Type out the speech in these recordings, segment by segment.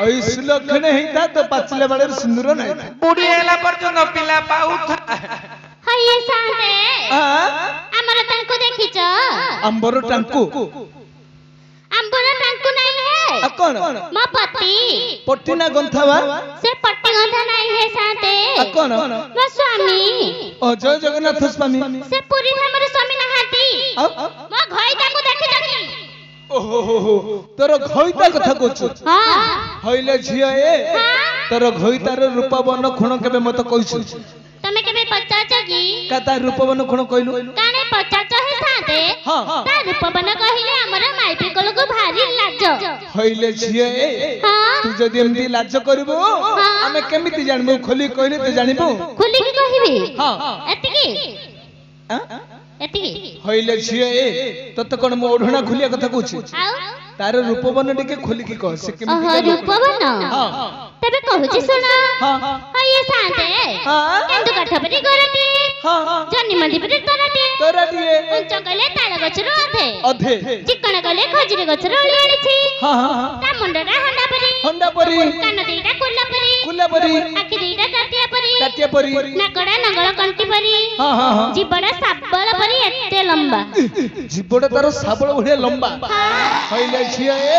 ओई सुलक्षण हेता तो पाचले बळे सुंदर नाही बुढ़ी हेला पर्यंत पिला पाउथा हये साते हमर टांकू देखिछ अंबर टांकू अंबर टांकू नहीं है कोन मो पति पट्टी ना गंथावा से पट्टी गंथा नहीं है साते कोन मो स्वामी ओ जय जगन्नाथ स्वामी से पूरी हमर स्वामी नहाती मो घई ताको देखि देखि ओहो तोर घइता कथा कहछु हां हइले झिया ए तोर घइतार रूपवन खुण केबे मते कहछु तमे केबे पचाच की कता रूपवन खुण कहलु काने पचाच है साते हां ता रूपवन कहिले हमर माइपी कोल को भारी लाज हइले झिया ए तू जदी एमदी लाज करबो हमें केमिति जानबो खोली कहले तू जानिबो खोली की कहिबी हां एतिकी एतिकी हइले झिया ए तत कोन मो ओढणा खुलिया कथा कहछु आउ तार रूपवन टिके खोली की कह से केमिति ओह रूपवन हां तबे कहूची सुना हां हये साते केंदु काठपरी करती हां जन्नी मंदिपरी करती तोराटी उंच गले ताल गछरो अधे अधे चिकन गले खजरी गछरो ओली आलिछि हां हां ता मुंडरा हंडा परी कान दीटा कुल्ला परी आखि दीटा टाटिया परी नाकड़ा नंगळ कंटी परी हां हां जीबड़ा साबळ परी एते लंबा जीबड़ा तार साबळ भडिया लंबा हइले छिया ए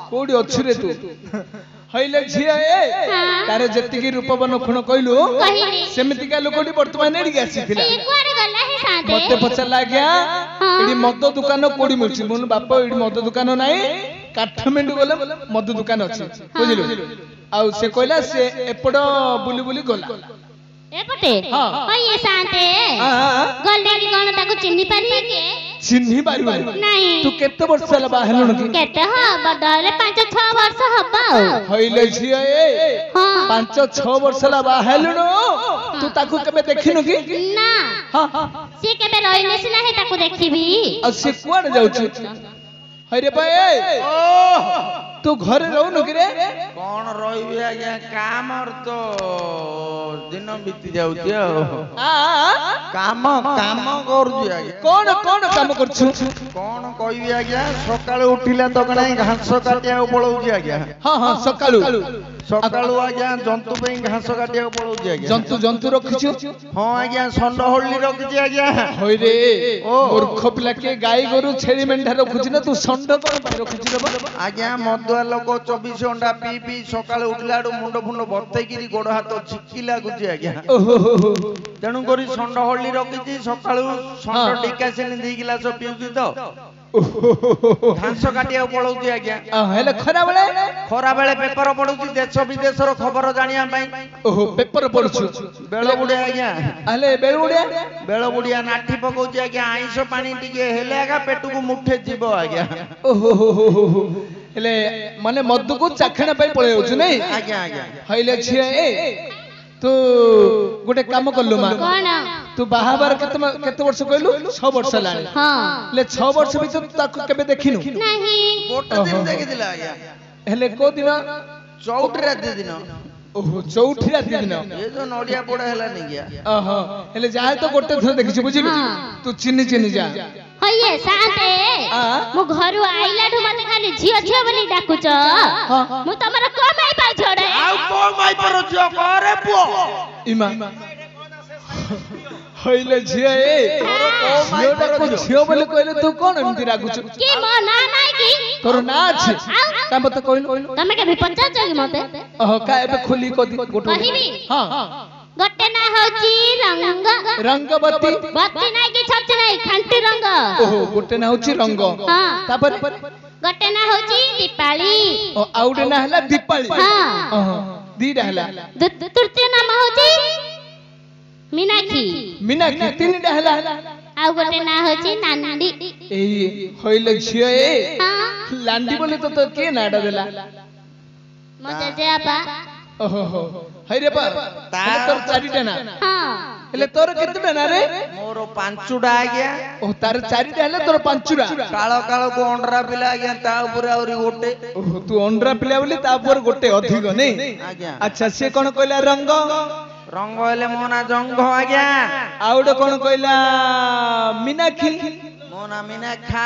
कोडी अछि रे तू हइले छिया ए तारे जत्ती की रूपवन खुण कइलु सेमिति का लोकडी वर्तमान एडी आसीथिला ए कोरे गल्ला हे साथे मते पछला गया एडी मद दुकान कोडी मिलछि मोन बाप एडी मद दुकान नाही काठमेंडु गले मद दुकान अछि बुझिलु आउ से कहला से एपड बुली बुली गला एपटे हये साथे गल्ले की कोन ताको चिन्नी पारी के चिन्नी पारी नहीं तू केते वर्ष ला बाहलण की केते ह बडले 5-6 वर्ष हबा हइले छिया ए 5-6 वर्ष ला बाहलण तू ताको केबे देखिनु की ना हां से केबे रहिले सिना हे ताको देखिबी आ से कोन जाउछ हरे भाई तू घरे रहनु कि रे कौन रहिबे आज्ञा काम और तो दिन बीती जाउती काम काम करूची आज्ञा कौन कौन काम करछु कौन कहबी आज्ञा सकाळे उठिला तो कणा घास काटिया पळौची आज्ञा हां हां सकाळू सकाळू आज्ञा जंतु पे घास काटिया पळौची आज्ञा जंतु जंतु रखिछु हां आज्ञा संड होल्ली रखिछि आज्ञा होय रे मूर्ख पिला के गाय गोरु छेली मेंढा रखुछि ना तू संड कोन पर रखुछि रे आज्ञा मदुआ लोक 24 घंटा पी पी सकाळे उठलाडू मुंड फुंड भत्तई गिरी गोड़ हाथ चिक्की लागुछि आज्ञा तेणु करी संड होल्ली रखिछि सकाळू संड डिकासेन दी गिलास पिउछि तो घास काटिया पळौछि आज्ञा हेले खरा बेले पेपर पढुछि देश विदेश रो खबर जानिया पई ओहो पेपर पढुछु बेलो बुढे आज्ञा हेले बेलो बुढिया नाठी पकौछि आज्ञा आइंस पानी टिके हेले आगा पेटु को मुठे जीवो आज्ञा ओहो हेले माने मद्दु को चाखणा पई पळे होछु नै आज्ञा आज्ञा हइले छिया ए तू गोटे काम करलु मा कोन तू बाहाबार केते वर्ष कहलु 6 वर्ष लानी हां ले 6 वर्ष भीतर ताको केबे देखिनु नहीं गोटे दिन देखिदिला आज्ञा हेले को दिन चौठी रात दिन ओहो चौठी रात दिन ये जो नडिया पोड़ा हैला नहीं गया ओहो हेले जाय तो गोटे थर देखिछु बुझिलु तू चिन्नी जा हये साथे मो घरु आइला ठु मते खाली झियो झियो बोली डाकुच मु तमरा को माई पाइ छोड़े आउ को माई पर झियो करे पुओ इमा हइले झियो ए झियो झियो बोली कहले तू कोन एमति रागुछ की मो ना नाइ की तोर ना अछि का मते कहलु तमे के भी पचास जगी मते ओहो का एबे खोली को गोटो कहिबी हां गोटे ना होची रंगबती बत्ती नाइ की छत्ती नाइ खांटी रंग ओहो गोटे ना होची रंग हां तापर गोटे ना होची दीपाली ओ आउडे ना हला दीपाली हां ओहो दीडा हला तृतीय नाम होची मीनाक्षी तीन डहला आउ गोटे ना होची नांदी एई होइले छियो ए हां लांडी बोले तो के नाडा देला मजे जे आपा ओहो हइरे बा तोर चारिटा ना हां हेले तोर केतेटा ना रे मोर पांचुडा आ गया ओ तार चारिटा हेले तोर पांचुडा कालो कालो को अंडरा पिला आ गया ता ऊपर औरी गोटे ओहो तू अंडरा पिला बोली ता ऊपर गोटे अधिक नै अच्छा से कोन कहला रंग हेले मोना जंग आ गया आउडे कोन कहला मीनाक्षी मोना मीनाखा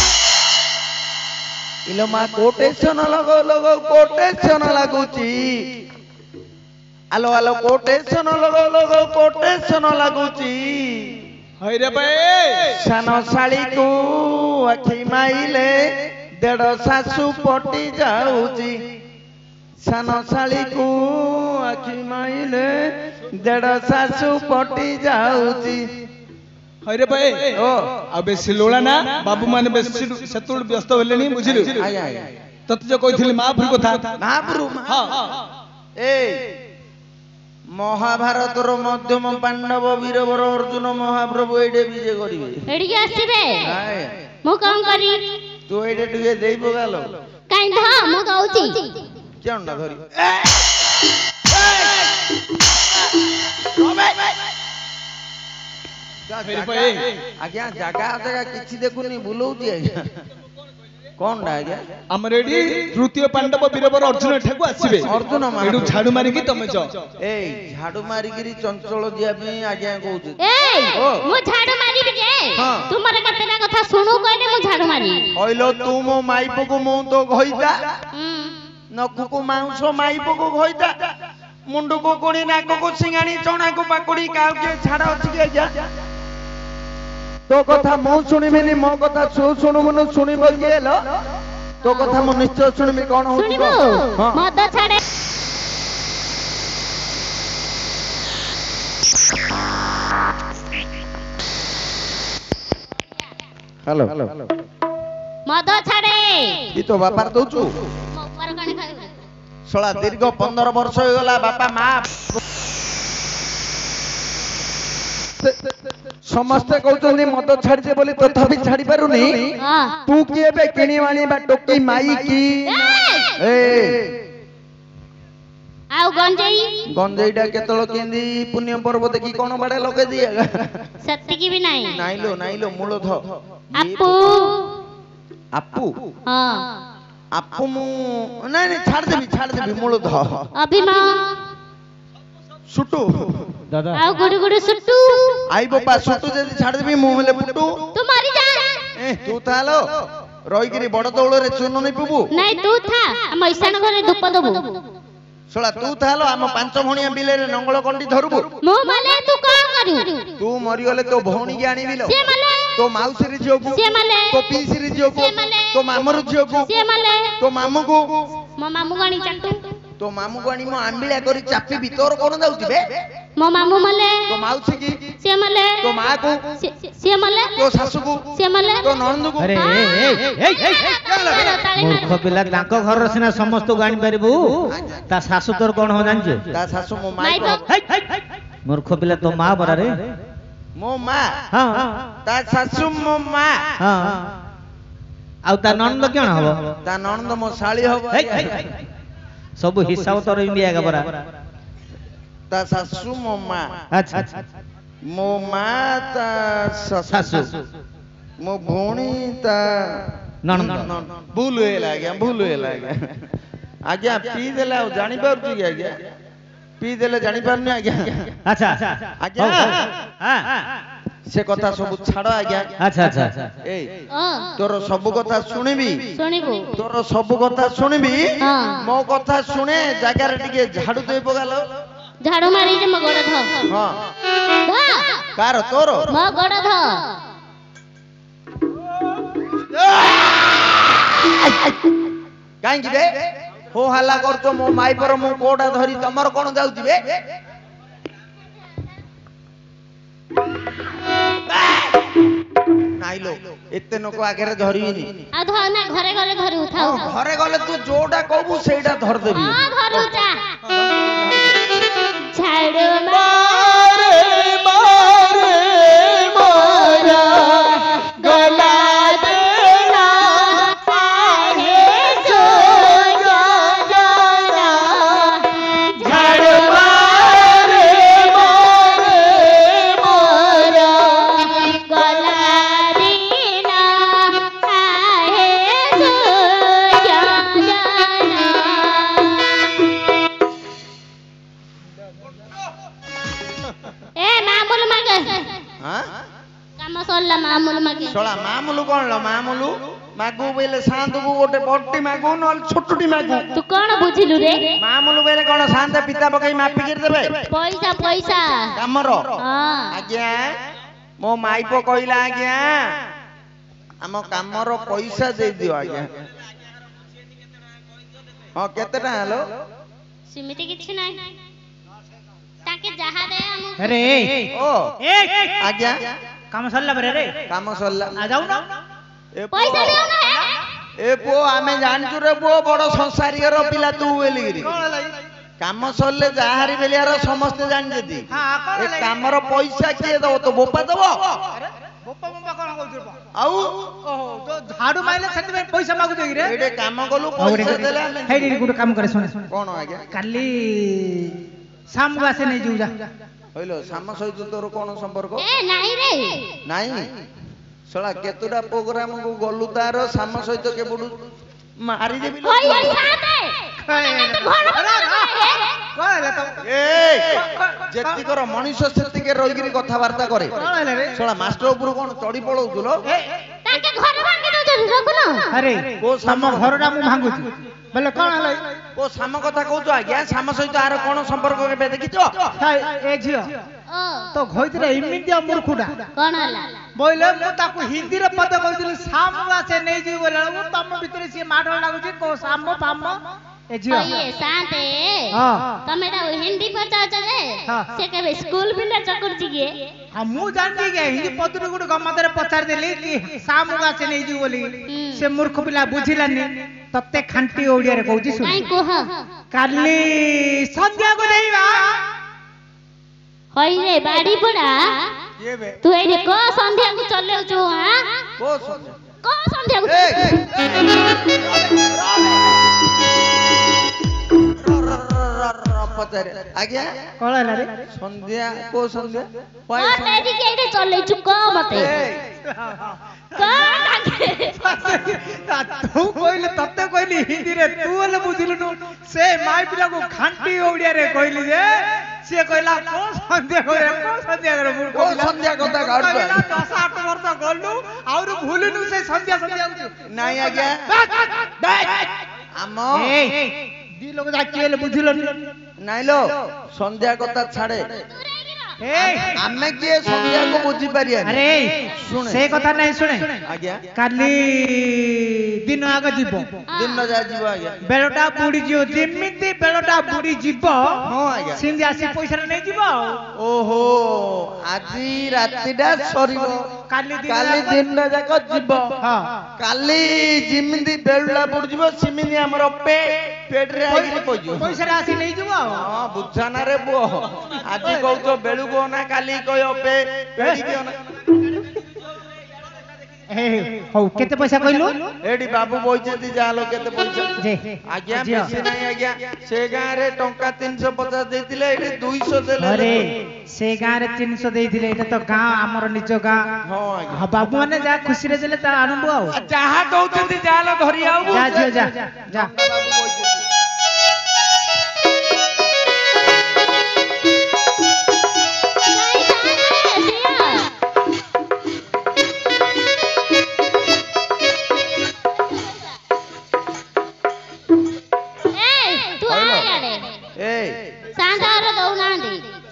ଇଲୋ ମା କୋଟେସନ ଲଗଉ କୋଟେସନ ଲାଗୁଛି ଆଲୋ ଆଲୋ କୋଟେସନ ଲଗଉ କୋଟେସନ ଲାଗୁଛି ହଇରେ ଭାଇ ସାନ ଶାଳୀକୁ ଆଖି ମାଇଲେ ଦେଢ ଶାଶୁ ପଟି ଯାଉଛି ସାନ ଶାଳୀକୁ ଆଖି ମାଇଲେ ଦେଢ ଶାଶୁ ପଟି ଯାଉଛି ହଇରେ ଭାଇ ଆଉ ବେଶୀ ଲୋଳା ନା ବାବୁ ମାନେ ବେଶୀ ସେତେବେଳେ ବ୍ୟସ୍ତ ହେଲେଣି ବୁଝିଲୁ ତତେ ଯୋଉ କହିଥିଲି ମହାପୁର କଥା ମହାପୁର ମହାଭାରତର ମଧ୍ୟମ ପାଣ୍ଡବ ବୀରବର ଅର୍ଜୁନ ମହାପ୍ରଭୁ ଏଇଟେ ବିଜେ କରିବେ ଏଠିକି ଆସିବେ ମୁଁ କଣ କରି ତୁ ଏଇଟେ ଟିକେ ଦେଇ ପକାଲ କାଇଁ ଧ ମୁଁ ଦଉଛି କେଉଁଟା ଧରି ଆଜ୍ଞା ଜାଗା ଜାଗା କିଛି ଦେଖୁନି ବୁଲଉଛି ଆଜ୍ଞା କଣଟା ଆଜ୍ଞା ଆମର ଏଠି ତୃତୀୟ ପାଣ୍ଡବ ବୀରବର ଅର୍ଜୁନ ଏଠାକୁ ଆସିବେ ଅର୍ଜୁନ ଏଠୁ ଝାଡୁ ମାରିକି ତମେ ଯାଅ ଏଇ ଝାଡୁ ମାରିକିରି ଚଞ୍ଚଳ ଯିବା ପାଇଁ ଆଜ୍ଞା କହୁଛୁ ମୁଁ ଝାଡୁ ମାରିବି ଯେ ତୁମର କେତେଟା କଥା ଶୁଣୁ କହିଲେ ମୁଁ ଝାଡୁ ମାରିବି କହିଲ ତୁ ମୋ ମାଇପକୁ ମୁଁ ତ ଘଇତା ନଖକୁ ମାଉଁସ ମାଇପକୁ ଘଇତା ମୁଣ୍ଡକୁ କୋଣି ନାକକୁ ସିଙ୍ଗାଣି ଚଣାକୁ ପାକୁଡି କାଉକେ ଛାଡ ଅଛି କି ଆଜ୍ଞା ତୋ କଥା ମୁଁ ଶୁଣିବିନି ମୋ କଥା ଶୁଣୁବୁନୁ ଶୁଣିବ କି ହେଲ ତୋ କଥା ମୁଁ ନିଶ୍ଚୟ ଶୁଣିବି କଣ ହଉଛି ମଦ ଛାଡେ ହ୍ୟାଲୋ ମଦ ଛାଡେ କି ତୋ ବାପାର ଦଉଛୁ ଶଳା ଦୀର୍ଘ 15 ବର୍ଷ ହେଇଗଲା ବାପା ମା ସମସ୍ତେ କହୁଛନ୍ତି ମଦ ଛାଡିଛେ ବୋଲି ତଥାପି ଛାଡି ପାରୁନି ତୁ କି ଏବେ କିଣି ଆଣିବା ଟୋକି ମାଇକି ଆଉ ଗଞ୍ଜେଇଟା କେତେବେଳେ କେନ୍ତି ପୁଣ୍ୟ ପର୍ବ ଦେଖି କଣ ବାଡେ ଲଗେଇ ଦିଏ ସେତିକି ବି ନାହିଁ ନାଇଲୋ ମୂଳ ଧ ଆପୁ ଆପୁ ମୁଁ ନାଇଁ ଛାଡିଦେବି ମୂଳ ଧ ସୁଟୁ ଦାଦା ଆଉ ଗୁଡୁ ଗୁଡୁ ସୁଟୁ ଆଇ ବାପା ସୁଟୁ ଯଦି ଛାଡିଦେବି ମୁଁ ହେଲେ ପୁଟୁ ତୁ ମରି ଯା ତୁ ତାହାଲୋ ରହିକିରି ବଡ ଦଉଳରେ ଚୂନ ନେଇ ପିବୁ ନାଇଁ ତୁ ଥା ଆମ ଇଶାନ ଘରେ ଧୂପ ଦବୁ ଶଳା ତୁ ତାହାଲୋ ଆମ 5 ଭଣିଆ ବିଲେରେ ନଙ୍ଗଳ କଣ୍ଡି ଧରୁବୁ ମୁଁ ମଲେ ତୁ କଣ କରିବୁ ତୁ ମରିଗଲେ ତୋ ଭଉଣୀକି ଆଣିବିଲୋ ସେ ମଲେ ତୋ ମାଉସୀର ଝିଅକୁ ସେ ମଲେ ତୋ ପିଇସିର ଝିଅକୁ ତୋ ମାମୁର ଝିଅକୁ ସେ ମଲେ ତୋ ମାମୁକୁ ମୋ ମାମୁ ଗଣି ଚାଟୁ ତୋ ମାମୁକୁ ଆଣି ମୁଁ ଆମ୍ବିଳା କରି ଚାପିବି ତୋର କଣ ଯାଉଛି ବେ ମୋ ମାମୁ ମଲେ ତୋ ମାଉସୀ କି ସେ ମଲେ ତୋ ମାକୁ ସେ ମଲେ ତୋ ଶାଶୁକୁ ସେ ମଲେ ତୋ ନଣନ୍ଦକୁ ଆରେ ମୂର୍ଖ ପିଲା ତାଙ୍କ ଘରର ସିନା ସମସ୍ତଙ୍କୁ ଆଣି ପାରିବୁ ତା ଶାଶୁ ତୋର କଣ ହବ ଜାଣିଛୁ ତା ଶାଶୁ ମୋ ମା ମୂର୍ଖ ପିଲା ତୋ ମା ବରାରେ ମୋ ମା ତା ଶାଶୁ ମୋ ମା ଆଉ ତା ନଣନ୍ଦ କଣ ହବ ତା ନଣନ୍ଦ ମୋ ଶାଳୀ ହବ ସବୁ ହିସାବ ତୋର ଇଣ୍ଡିଆ ଗବରା ତା ଶାଶୁ ମୋ ମା ଆଚ୍ଛା ମୋ ମା ତା ଶାଶୁ ମୋ ଭଉଣୀ ତା ନଣନ୍ଦ ଭୁଲ ହେଲା ଆଜ୍ଞା ଆଜ୍ଞା ପିଇ ଦେଲେ ଆଉ ଜାଣିପାରୁଛି କି ଆଜ୍ଞା ପିଇ ଦେଲେ ଜାଣିପାରୁନି ଆଜ୍ଞା ଆଚ୍ଛା ଆଜ୍ଞା ସେ କଥା ସବୁ ଛାଡ ଆଜ୍ଞା ଆଚ୍ଛା ଏଇ ତୋର ସବୁ କଥା ଶୁଣିବୁ ତୋର ସବୁ କଥା ଶୁଣିବି ମୋ କଥା ଶୁଣେ ଜାଗାରେ ଟିକେ ଝାଡୁ ଦେଇ ପକାଲ ଝାଡୁ ମାରି ଯେ ମୋ ଗୋଡ ଧ କାର ତୋର ମୋ ଗୋଡ ଧ କାହିଁକି ବେ ହୋ ହାଲା କରୁଛ ମୋ ମାଇପର ମୁଁ କୋଉଟା ଧରି ତମର କଣ ଯାଉଛି ବେ ନାଇଲୋ ଏତେ ଲୋକ ଆଗରେ ଧରିବିନି ଆଉ ଧର ନା ଘରେ ଗଲେ ଧରି ଉଠାଉ ଘରେ ଗଲେ ତୁ ଯୋଉଟା କହିବୁ ସେଇଟା ଧରିଦେବି ଧରୁ ଯା ଝାଡୁ ଗଲା ଦେନା ଆହେ ସୋଜା ଜାନା ଝାଡୁ ମାରେ ମୋରା ଗଲା ଦେନା ଆହେ ସୋଜା ଜାନା ए मामूल मागे हां काम सरला मामूल मागे सोला मामूलू कोण लो मामूलू ମାଗୁ ବୋଇଲେ ସାନ୍ତକୁ ଗୋଟେ ବଡଟି ମାଗୁ ନହେଲେ ଛୋଟଟି ମାଗୁ। ତୁ କଣ ବୁଝିଲୁ ରେ? ମାମୁଲୁ ବୋଇଲେ କଣ ସାନ୍ତେ ପିତା ପକେଇ ମାପିକି ଦେବେ ପଇସା ପଇସା କାମର। ହଁ ଆଜ୍ଞା ମୋ ମାଇପ କହିଲା ଆଜ୍ଞା ଆମ କାମର ପଇସା ଦେଇଦିଅ ଆଜ୍ଞା। ହଁ କେତେ ଟଙ୍କା ହେଲୋ? ସେମିତି କିଛି ନାହିଁ ତାକେ ଯାହା ଦେ ଆମକୁ। ଆରେ ଓ ଆଜ୍ଞା କାମ ସରିଲା ପରେ ରେ କାମ ସରିଲା। ଯାଉନ ଏ ପଇସା ଦିଅ ନା ଏ ପୁଅ ଆମେ ଜାଣିଛୁ ରେ ପୁଅ ବଡ ସଂସାରୀର ପିଲା ତୁ ବୋଲିକିରି କାମ ସରିଲେ ଯାହାରି ବେଲିଆର ସମସ୍ତେ ଜାଣିଛନ୍ତି। ଏ କାମର ପଇସା କିଏ ଦବ ତ ବୋପା ଦବ ଆଉ ଝାଡୁ ମାଇଲେ ସେଥିପାଇଁ ପଇସା ମାଗୁଛ କି ରେ? ଏଇଟେ କାମ କଲୁ ପଇସା ଦେଲେ ଆମେ ହେଇଟି ଗୋଟେ କାମ करे ଶୁଣ କଣ ଆଜ୍ଞା କାଲି ସାମକୁ ଆସେ ନେଇ ଯିବୁ ଯା। ହଇଲୋ ସାମ ସହିତ ତୋର କଣ ସମ୍ପର୍କ? ଏ ନାହିଁ ରେ ନାଇଁ ଶଳା କେତୁଟା ପ୍ରୋଗ୍ରାମ କୁ ଗଲୁ ତାର ସାମ ସହିତ କେବଠୁ ମାରିଦେବି ଲୋ। ହଇ ସାତେ ଯେତିକର ମଣିଷ ସେତିକି ରହିକିରି କଥାବାର୍ତ୍ତା କରେ। ଶଳା ମାଷ୍ଟର ଉପରୁ କଣ ଚଢି ପଳଉଛୁ ଲୋ? ତାକେ ଘର ଭାଙ୍ଗି ଦଉଛନ୍ତି ଦେଖୁନ। ଆରେ ତମ ଘରଟା ମୁଁ ଭାଙ୍ଗୁଛି ବୋଲେ କଣ ହେଲା? ଓ ସାମ କଥା କହୁଛ ଆଜ୍ଞା? ସାମ ସହିତ ଆର କଣ ସମ୍ପର୍କ କେବେ ଦେଖିଛ? ଏ ଝିଅ ତ ଘଇଥିରେ ଏମିତିଆ ମୂର୍ଖୁଟା କଣ ହେଲା? ବୋଇଲେ ମୁଁ ତାକୁ ହିନ୍ଦୀରେ ପଦ କହିଥିଲି ସାମ ଆସେ ନେଇଯିବି ବୋଲେ ମୁଁ ତମ ଭିତରେ ସିଏ ମାଡ଼ ଲାଗୁଛି କୋ ସାମ ପାମ ଏ ଝିଅ ହଇ ସାତେ ହଁ ତମେ ତା ହିନ୍ଦୀ ପଚାଉଛ ଯେ ସେ କେବେ ସ୍କୁଲ ପିଲା ଚକୁରୁଛି କିଏ? ହଁ ମୁଁ ଜାଣିଛି କି ହିନ୍ଦୀ ପଦରୁ ଗୋଟେ ଗମତରେ ପଚାରିଦେଲି କି ସାମକୁ ଆସେ ନେଇଯିବି ବୋଲି ସେ ମୂର୍ଖ ପିଲା ବୁଝିଲାନି। ତତେ ଖାଣ୍ଟି ଓଡିଆରେ କହୁଛି ଶୁଣ କାଇଁ କୁହ। କାଲି ସନ୍ଧ୍ୟାକୁ ଦେଇବା ହଇ ରେ ବାଡି ପଡା ତୁ ଏଇଠି କ ସନ୍ଧ୍ୟାକୁ ଚଲେଉଛୁ? କ ସନ୍ଧ୍ୟାକୁ ଆଜ୍ଞା କଣ ହେଲା ରେ? ସନ୍ଧ୍ୟା କୋ ସନ୍ଧ୍ୟା ଏଇଠି ଚଲେଇଛୁ କ ମତେ ତୁ କହିଲି ତତେ କହିଲି ହିନ୍ଦୀରେ ତୁ ହେଲେ ବୁଝିଲୁନୁ। ସେ ମାଇ ପିଲାକୁ ଖାଣ୍ଟି ଓଡିଆରେ କହିଲି ଯେ ସିଏ କହିଲା କୋ ସନ୍ଧ୍ୟା କରେ କୋ ସନ୍ଧ୍ୟା କରେ ମୁଁ କୋ ସନ୍ଧ୍ୟା କଥା କାଢୁଛ? 7-8 ବର୍ଷ ଗଲୁ ଆହୁରି ଭୁଲିନୁ ସେ ସନ୍ଧ୍ୟା ସନ୍ଧ୍ୟା ନାଇଁ ଆଜ୍ଞା ଆମ ଦି ଲୋକ ଯାକି ହେଲେ ବୁଝିଲନି। ନାଇଁ ଲୋ ସନ୍ଧ୍ୟା କଥା ଛାଡେ ଆମେ କିଏ ସନ୍ଧ୍ୟାକୁ ବୁଝି ପାରିବା? ଆରେ ସେ କଥା ନାହିଁ ଶୁଣେ ଆଜ୍ଞା କାଲି ଦିନ ଆଗ ଯିବ ଦିନ ଯା ଯିବ ଆଜ୍ଞା ବେଳଟା ବୁଡି ଯିବ ଯେମିତି ବେଳଟା ବୁଡି ଯିବ ହଁ ଆଜ୍ଞା ସେମିତି ଆସି ପଇସା ନେଇଯିବ ଆଉ। ଓହୋ ଆଜି ରାତିଟା ସରିବ କାଲି ଦିନ ଯାକ ଯିବ। କାଲି ଯେମିତି ବେଳଟା ବୁଡିଯିବ ସେମିତି ଆମର ପେଟରେ ଆଇକିରି ପଇଯିବ ପଇସାରେ ଆସି ନେଇଯିବ ଆଉ। ହଁ ବୁଝାନା ରେ ପୁଅ ଆଜି କହୁଛ ବେଳୁ କହ ନା କାଲି କହିବ ପେଡିକି ନା। ହଉ କେତେ ପଇସା କହିଲୁ? ଏଠି ବାବୁ ବଇଛନ୍ତି ଯାହାଲୋ କେତେ ପଇସା? ଆଜ୍ଞା ବେଶୀ ନାହିଁ ଆଜ୍ଞା ସେ ଗାଁରେ ଟଙ୍କା 350 ଦେଇଥିଲେ ଏଠି 200 ଦେଲେ। ସେ ଗାଁରେ 300 ଦେଇଥିଲେ ଏଇଟା ତ ଗାଁ ଆମର ନିଜ ଗାଁ। ହଁ ଆଜ୍ଞା ବାବୁ ମାନେ ଯାହା ଖୁସିରେ ଦେଲେ ତା ଆଣବୁ ଆଉ ଯାହା ଦଉଛନ୍ତି ଯାହାଲୋ ଧରି ଆଉ ଯା ଝିଅ ଯା ଯା।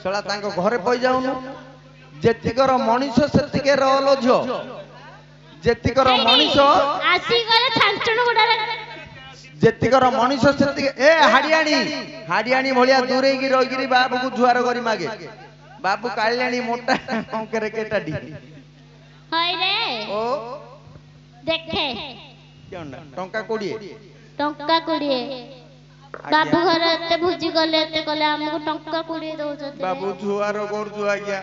ଶଳା ତାଙ୍କ ଘରେ ପଇ ଯାଉନୁ ଯେତିକର ମଣିଷ ସେତିକେ ରହଲୋ ଝିଅ ଯେତିକର ମଣିଷ ଯେତିକର ମଣିଷ ସେତିକେ ଏ ହାଡିଆଣି ଭଳିଆ ଦୂରେଇକି ରହିକିରି ବାବୁକୁ ଜୁହାର କରି ମାଗେ ବାବୁ କାଳିଆଣି ମୋଟା ଅଙ୍କରେ କେଟାଡି ଓ ଦେଖେ ଟଙ୍କା 20 ବାବୁ ଘର ଏତେ ଭୋଜି ଗଲେ ଏତେ କଲେ ଆମକୁ ଟଙ୍କା 20 ଦଉଛନ୍ତି। ବାବୁ ଜୁହାର କରୁଛୁ ଆଜ୍ଞା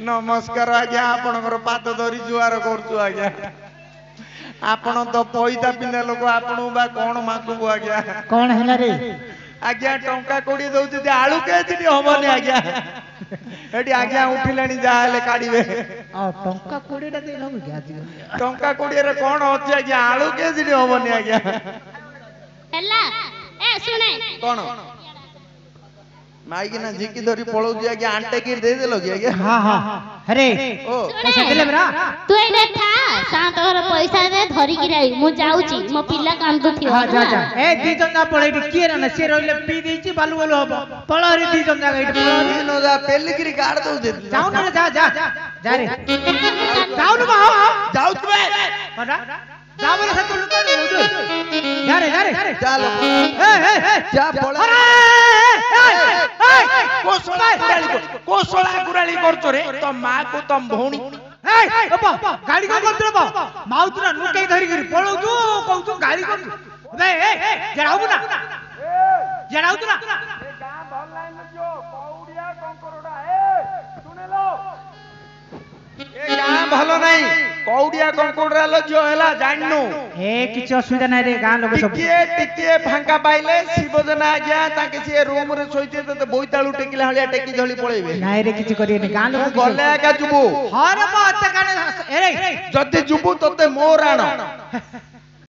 ନମସ୍କାର ଆଜ୍ଞା ଆପଣଙ୍କର ପାଦ ଧରି ଜୁହାର କରୁଛୁ ଆଜ୍ଞା ଆପଣ ତ ପଇତା ପିନ୍ଧା ଲୋକ ଆପଣଙ୍କୁ ବା କଣ ମାଗିବୁ ଆଜ୍ଞା? କଣ ହେଲା ରେ? ଆଜ୍ଞା ଟଙ୍କା 20 ଦଉଛନ୍ତି ଆଳୁ କେଜିଟି ହବନି ଆଜ୍ଞା ଏଠି ଆଜ୍ଞା ଉଠିଲାଣି ଯାହା ହେଲେ କାଢିବେ। ଟଙ୍କା 20 ଟା ଦେଇଲ କି ଆଜି? ଟଙ୍କା 20 ରେ କଣ ଅଛି ଆଜ୍ଞା ଆଳୁ କେଜିଟି ହବନି ଆଜ୍ଞା। ହେଲା ଏ ଶୁଣେ କଣ ମାଇକିନା ଝିକି ଧରି ପଳଉଛି ଆଜ୍ଞା ଆଣ୍ଟେ କି ଦେଇଦେଲ କି ଆଜ୍ଞା ହଁ ହଁ ଆରେ ଓ ପଇସା ଦେଲେ ପରା ତୁ ଏଇଟା ଥା ସାନ୍ତ ଘର ପଇସା ଦେ ଧରିକି ରାଇ ମୁଁ ଯାଉଛି ମୋ ପିଲା କାନ୍ଦୁଥିବ ହଁ ଯା ଯା ଏ ଦି ଜଣ ଯା ପଳେଇ ଏଠି କିଏ ନା ସିଏ ରହିଲେ ପି ଦେଇଛି ବାଲୁ ବାଲୁ ହବ ପଳହରି ଦି ଜଣ ଯା ଏଠି ପଳହରି ଦିନ ଯା ପେଲିକିରି କାଢ ଦଉଛନ୍ତି ଯାଉ ନା ଯା ଯା ଯା ରେ ଯାଉନୁ ବା ଯାଉଥିବେ କଟା ଯା ବୋଲେ ସେ ଲୁକା ଯା ରେ ଯା ଲୋକ ଏ ଯା ପଳା କୋଶଳା ଗୁରାଳି କରୁଛ ରେ ତ ମା କୁ ତମ ଭଉଣୀ ଗାଡି କଣ କରୁଥିଲ ମାଉତୁରା ଲୁକେଇ ଧରିକିରି ପଳଉଛୁ କହୁଛୁ ଗାଡି କରୁଛୁ ଜଣାବୁ ନା ଜଣାଉଛୁ ନା ଗାଁ ଭଲ ନାହିଁ କଉଡିଆ କଙ୍କଡା ଲ ଝିଅ ହେଲା ଜାଣିନୁ ଏ କିଛି ଅସୁବିଧା ନାହିଁ ରେ ଗାଁ ଲୋକ ସବୁ ଟିକେ ଫାଙ୍କା ପାଇଲେ ଶିବଜନା ଆଜ୍ଞା ତାଙ୍କେ ସିଏ ରୁମ ରେ ଶୋଇଥିବେ ତତେ ବୋଇତାଳୁ ଟେକିଲା ଭଳିଆ ଟେକି ଧଳି ପଳେଇବେ ନାଇଁ ରେ କିଛି କରିବେନି ଗାଁ ଲୋକ ଗଲେ ଏକା ଯିବୁ ହଁ ରେ ମତେ କାନେ ଯଦି ଯିବୁ ତତେ ମୋର ଆଣ